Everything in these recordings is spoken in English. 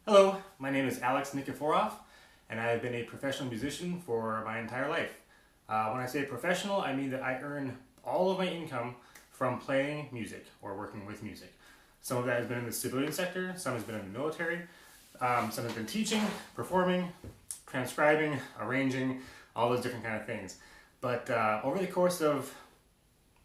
Hello, my name is Alex Nikiforov, and I have been a professional musician for my entire life. When I say professional, I mean that I earn all of my income from playing music or working with music. Some of that has been in the civilian sector, some has been in the military, some has been teaching, performing, transcribing, arranging, all those different kind of things. But over the course of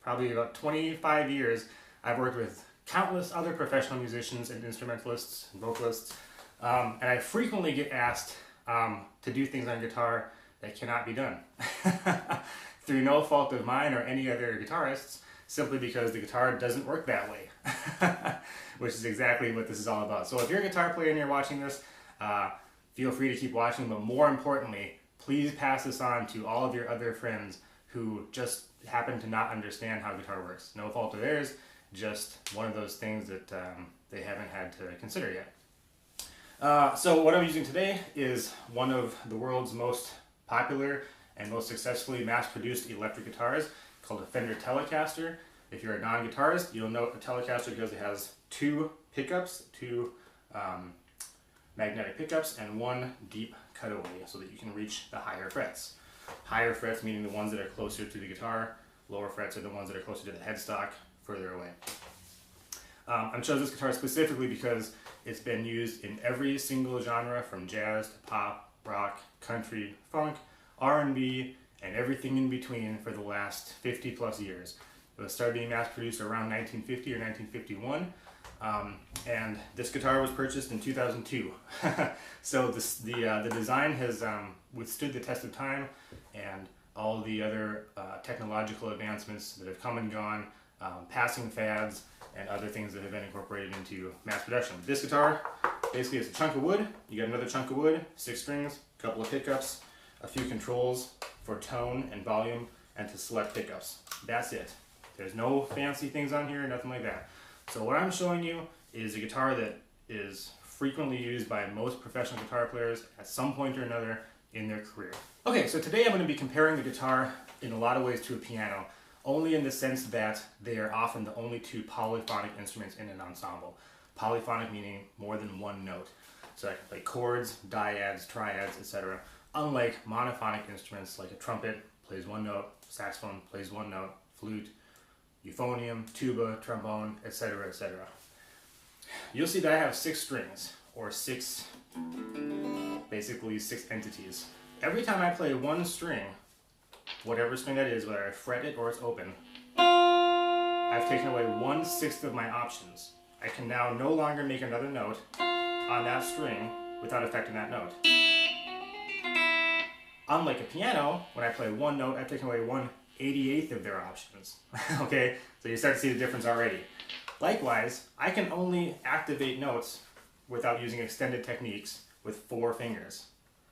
probably about 25 years, I've worked with countless other professional musicians and instrumentalists and vocalists, and I frequently get asked to do things on guitar that cannot be done through no fault of mine or any other guitarists, simply because the guitar doesn't work that way, which is exactly what this is all about. So if you're a guitar player and you're watching this, feel free to keep watching, but more importantly, please pass this on to all of your other friends who just happen to not understand how guitar works. No fault of theirs, just one of those things that they haven't had to consider yet. So what I'm using today is one of the world's most popular and most successfully mass-produced electric guitars called a Fender Telecaster. If you're a non-guitarist, you'll know a Telecaster because it has two pickups, two magnetic pickups, and one deep cutaway so that you can reach the higher frets. Higher frets meaning the ones that are closer to the guitar, lower frets are the ones that are closer to the headstock, further away. I chose this guitar specifically because it's been used in every single genre from jazz to pop, rock, country, funk, R&B, and everything in between for the last 50 plus years. It was started being mass produced around 1950 or 1951, and this guitar was purchased in 2002. So the design has withstood the test of time and all the other technological advancements that have come and gone, passing fads, and other things that have been incorporated into mass production. This guitar, basically it's a chunk of wood. You got another chunk of wood, 6 strings, a couple of pickups, a few controls for tone and volume, and to select pickups. That's it. There's no fancy things on here, nothing like that. So what I'm showing you is a guitar that is frequently used by most professional guitar players at some point or another in their career. Okay, so today I'm going to be comparing the guitar in a lot of ways to a piano, only in the sense that they are often the only two polyphonic instruments in an ensemble. Polyphonic meaning more than one note. So I can play chords, dyads, triads, etc. Unlike monophonic instruments like a trumpet plays one note, saxophone plays one note, flute, euphonium, tuba, trombone, etc., etc. You'll see that I have 6 strings, or basically six entities. Every time I play one string, whatever string that is, whether I fret it or it's open, I've taken away 1/6 of my options. I can now no longer make another note on that string without affecting that note. Unlike a piano, when I play one note, I've taken away 1/88 of their options. Okay, so you start to see the difference already. Likewise, I can only activate notes without using extended techniques with 4 fingers.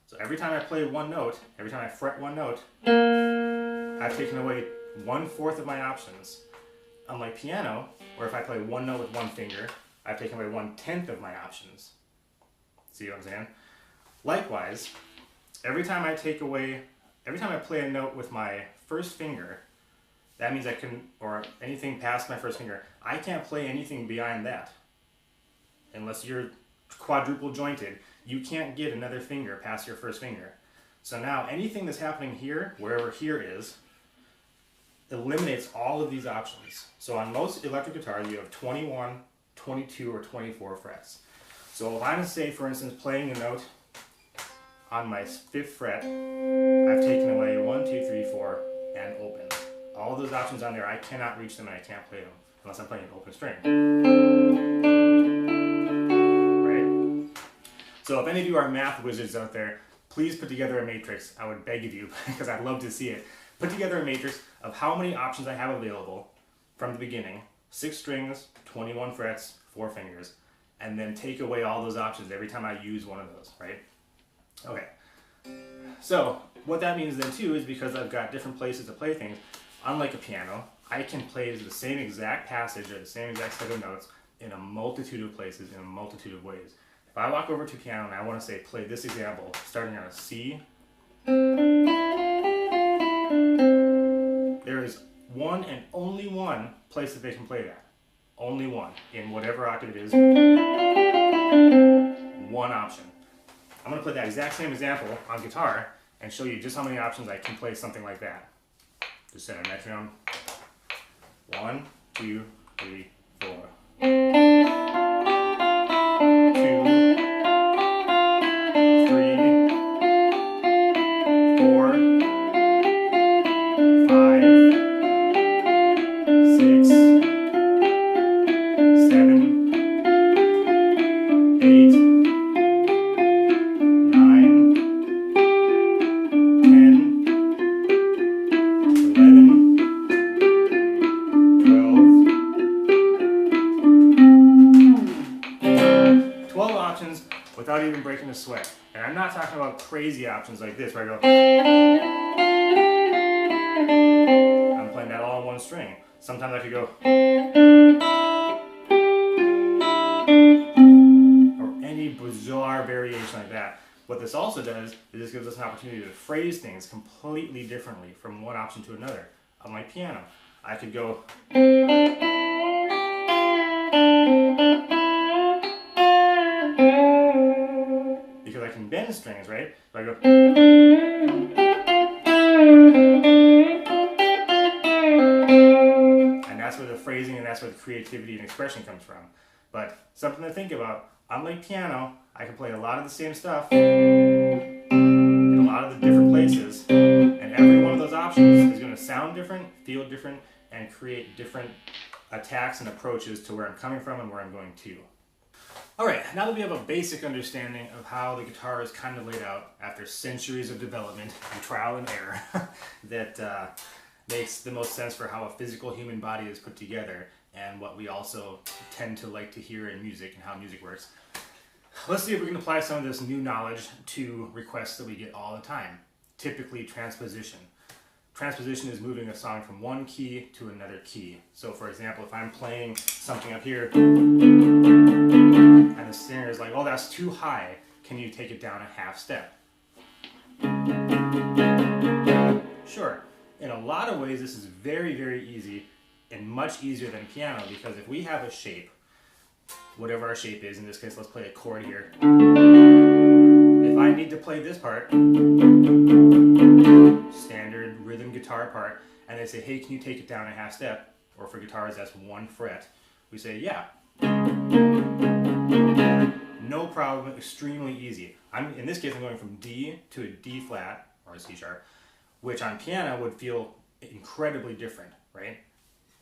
So every time I play one note, every time I fret one note, I've taken away 1/4 of my options. Unlike piano, where if I play one note with one finger, I've taken away 1/10 of my options. See what I'm saying? Likewise, every time I play a note with my first finger, that means I can, or anything past my first finger, I can't play anything beyond that. Unless you're quadruple jointed, you can't get another finger past your first finger. So now anything that's happening here, wherever here is, eliminates all of these options. So on most electric guitars, you have 21, 22, or 24 frets. So if I'm, say, for instance, playing a note on my 5th fret, I've taken away 1, 2, 3, 4, and open. All those options on there, I cannot reach them and I can't play them unless I'm playing an open string. Right? So if any of you are math wizards out there, please put together a matrix. I would beg of you, because I'd love to see it. Put together a matrix of how many options I have available from the beginning. 6 strings, 21 frets, 4 fingers, and then take away all those options every time I use one of those, right? Okay. So what that means then too is because I've got different places to play things, unlike a piano, I can play the same exact passage or the same exact set of notes in a multitude of places, in a multitude of ways. If I walk over to a piano and I want to say play this example starting on a C, there is one and only one place that they can play that. Only one, in whatever octave it is. one option. I'm going to play that exact same example on guitar and show you just how many options I can play something like that. Just set a metronome. 1, 2, 3, 4. 2, 3, 4, 5, 6, 7, 8, 9, 10, 11, 12 options without even breaking a sweat. And I'm not talking about crazy options like this where I go, I'm playing that all on one string. Sometimes I could go, or any bizarre variation like that. What this also does is this gives us an opportunity to phrase things completely differently from one option to another. On my piano, I could go, because I can bend strings, right? So I go, and that's where the phrasing and that's where the creativity and expression comes from. But something to think about, unlike piano, I can play a lot of the same stuff in a lot of the different places, and every one of those options is going to sound different, feel different, and create different attacks and approaches to where I'm coming from and where I'm going to. Alright, now that we have a basic understanding of how the guitar is kind of laid out after centuries of development and trial and error, that makes the most sense for how a physical human body is put together and what we also tend to like to hear in music and how music works. Let's see if we can apply some of this new knowledge to requests that we get all the time, typically transposition. Transposition is moving a song from one key to another key. So for example, if I'm playing something up here and the singer is like, oh, that's too high, can you take it down a half step? Sure. In a lot of ways, this is very, very easy and much easier than piano, because if we have a shape, whatever our shape is, in this case, let's play a chord here. If I need to play this part, standard rhythm guitar part, and they say, hey, can you take it down a half step? Or for guitars, that's 1 fret. We say, yeah. No problem, extremely easy. In this case, I'm going from D to a D flat, or a C sharp, which on piano would feel incredibly different, right?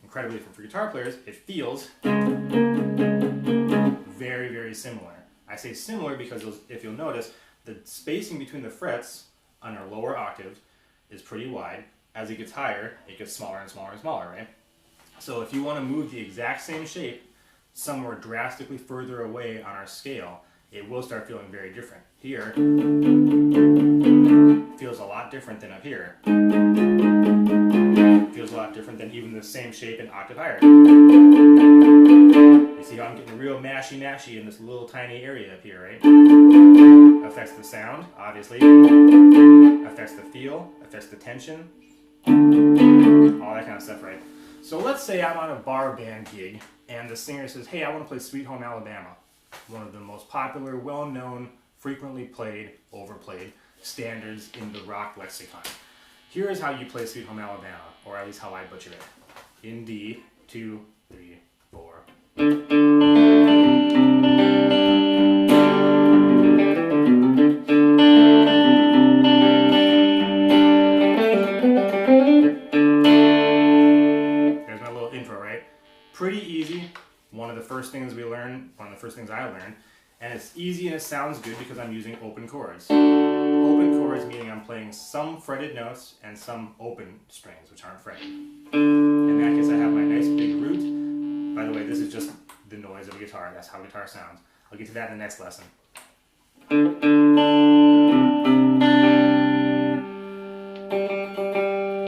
Incredibly different. For guitar players, it feels very, very similar. I say similar because if you'll notice, the spacing between the frets on our lower octave is pretty wide. As it gets higher, it gets smaller and smaller and smaller, right? So if you want to move the exact same shape somewhere drastically further away on our scale, it will start feeling very different. Here, feels a lot different than up here. Feels a lot different than even the same shape an octave higher. You see how I'm getting real mashy-nashy in this little tiny area up here, right? Affects the sound, obviously. Affects the feel, affects the tension. All that kind of stuff, right? So let's say I'm on a bar band gig and the singer says, hey, I want to play Sweet Home Alabama. One of the most popular, well-known, frequently played, overplayed standards in the rock lexicon. Here is how you play Sweet Home Alabama, or at least how I butcher it. In D, 2, 3, 4. There's my little intro, right? Pretty easy. One of the first things we learn, one of the first things I learned, and it's easy and it sounds good because I'm using open chords. Open chords meaning I'm playing some fretted notes and some open strings, which aren't fretted. In that case, I have my nice big root. By the way, this is just the noise of a guitar. That's how guitar sounds. I'll get to that in the next lesson.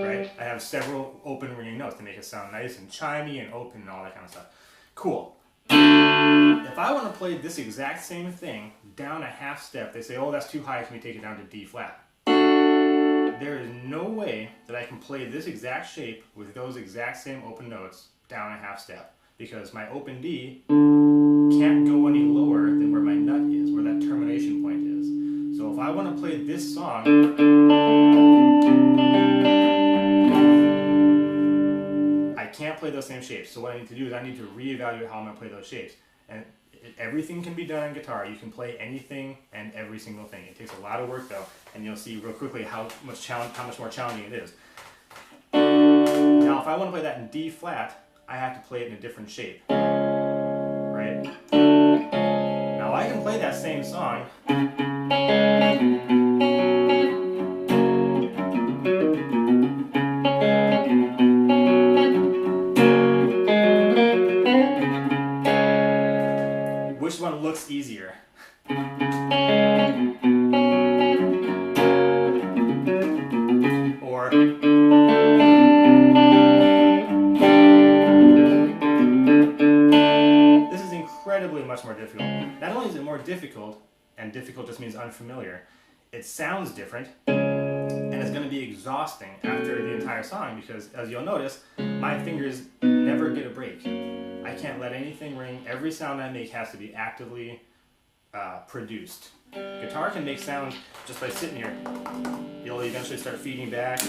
Right? I have several open ringing notes to make it sound nice and chimey and open and all that kind of stuff. Cool. If I want to play this exact same thing down a half step, they say, oh, that's too high, can we take it down to D flat? There is no way that I can play this exact shape with those exact same open notes down a half step, because my open D can't go any lower than where my nut is, where that terminal I want to play this song, I can't play those same shapes. So what I need to do is I need to reevaluate how I'm going to play those shapes. And everything can be done on guitar. You can play anything and every single thing. It takes a lot of work though, and you'll see real quickly how much more challenging it is. Now if I want to play that in D flat, I have to play it in a different shape. Right? Now I can play that same song. Which one looks easier? Or this is incredibly much more difficult. Not only is it more difficult, and difficult just means unfamiliar, it sounds different, and it's going to be exhausting after the entire song because, as you'll notice, my fingers never get a break. I can't let anything ring. Every sound I make has to be actively produced. Guitar can make sounds just by sitting here. You'll eventually start feeding back.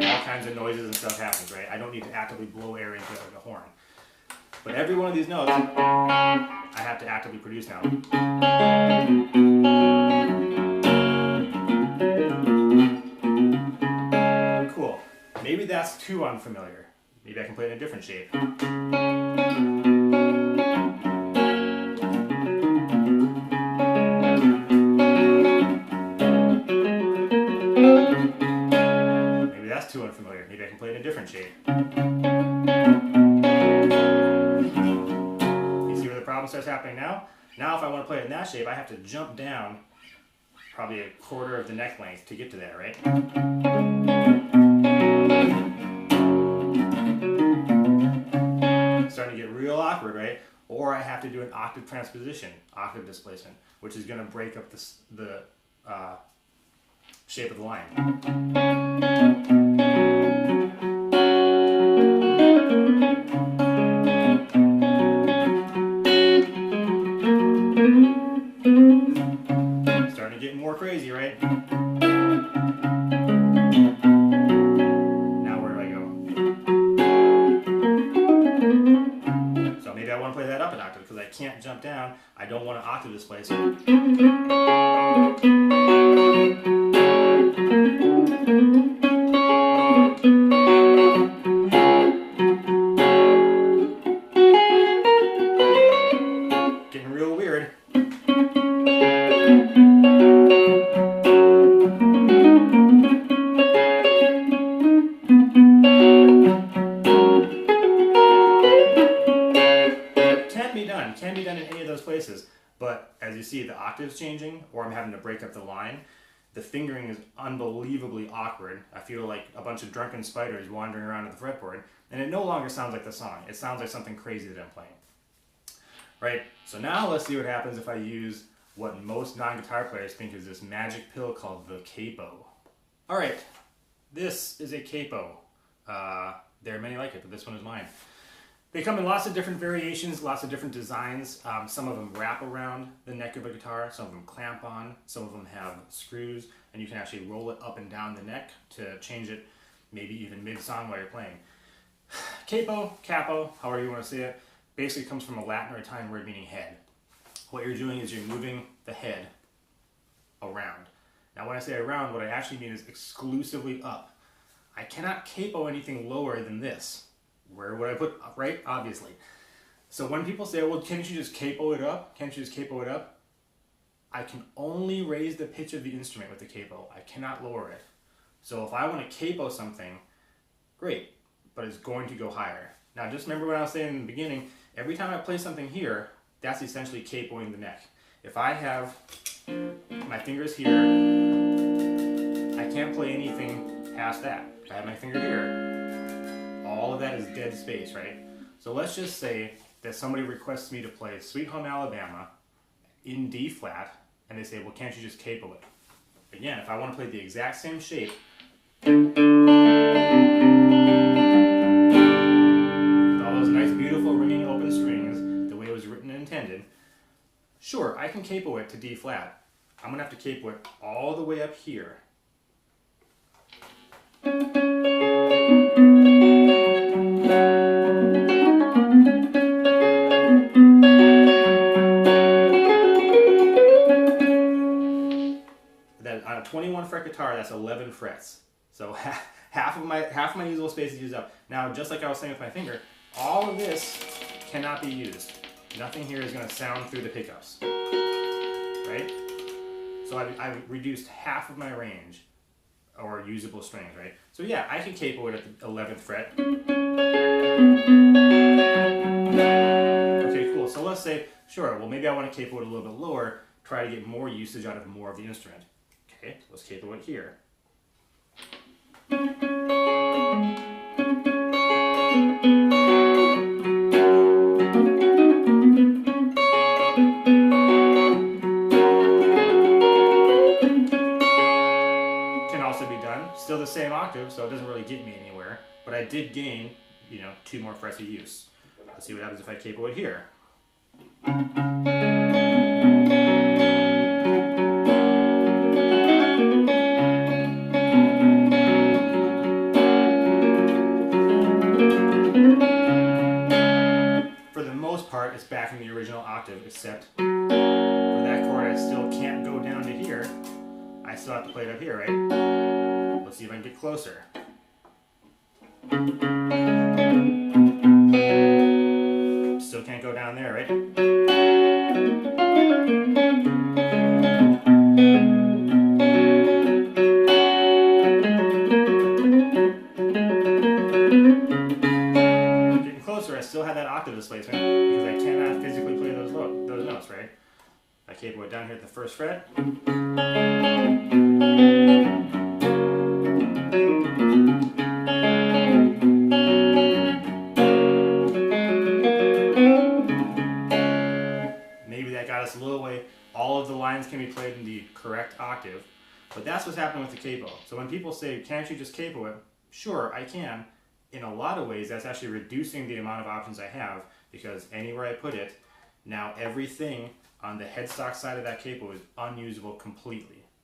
All kinds of noises and stuff happens, right? I don't need to actively blow air into it like a horn. But every one of these notes, I have to actively produce now. Cool. Maybe that's too unfamiliar. Maybe I can play it in a different shape. Maybe that's too unfamiliar. Maybe I can play it in a different shape. You see where the problem starts happening now? Now if I want to play it in that shape, I have to jump down probably a quarter of the neck length to get to that, right? Starting to get real awkward, right? Or I have to do an octave transposition, octave displacement, which is going to break up the shape of the line. Starting to get more crazy, right? Now where do I go? So maybe I want to play that up an octave because I can't jump down. I don't want to octave displace it. Getting real weird. Can be done in any of those places, but as you see, the octave's changing, or I'm having to break up the line. The fingering is unbelievably awkward. I feel like a bunch of drunken spiders wandering around at the fretboard, and it no longer sounds like the song. It sounds like something crazy that I'm playing. Right? So now let's see what happens if I use what most non-guitar players think is this magic pill called the Capo. Alright, this is a Capo. There are many like it, but this one is mine. They come in lots of different variations, lots of different designs. Some of them wrap around the neck of a guitar, some of them clamp on, some of them have screws, and you can actually roll it up and down the neck to change it, maybe even mid-song while you're playing. Capo, however you want to say it, basically comes from a Latin or Italian word meaning head. What you're doing is you're moving the head around. Now when I say around, what I actually mean is exclusively up. I cannot capo anything lower than this. Where would I put up, right? Obviously. So when people say, well, can't you just capo it up? Can't you just capo it up? I can only raise the pitch of the instrument with the capo. I cannot lower it. So if I want to capo something, great, but it's going to go higher. Now just remember what I was saying in the beginning, every time I play something here, that's essentially capoing the neck. If I have my fingers here, I can't play anything past that. If I have my finger here, all of that is dead space, right? So let's just say that somebody requests me to play Sweet Home Alabama in D flat, and they say, well, can't you just capo it? Again, if I want to play the exact same shape, with all those nice, beautiful, ringing open strings, the way it was written and intended, sure, I can capo it to D flat, I'm gonna have to capo it all the way up here. That on a 21 fret guitar, that's 11 frets. So half of my usable space is used up. Now, just like I was saying with my finger, all of this cannot be used. Nothing here is going to sound through the pickups, right? So I've reduced half of my range, or usable strings, right? So yeah, I can capo it at the 11th fret. Okay, cool. So let's say, sure, well maybe I want to capo it a little bit lower, try to get more usage out of more of the instrument. Okay, let's capo it here. Can also be done, still the same octave, so it doesn't really get me anywhere, but I did gain, 2 more frets of use. Let's see what happens if I capo it here. For the most part, it's back in the original octave, except for that chord I still can't go down to here. I still have to play it up here, right? Let's see if I can get closer. Still can't go down there, right? Getting closer, I still have that octave displacement because I cannot physically play those notes, right? I capo it down here at the 1st fret. Maybe that got us a little way. All of the lines can be played in the correct octave, but that's what's happening with the capo. So when people say, can't you just capo it? Sure, I can. In a lot of ways, that's actually reducing the amount of options I have, because anywhere I put it, now everything on the headstock side of that capo is unusable completely.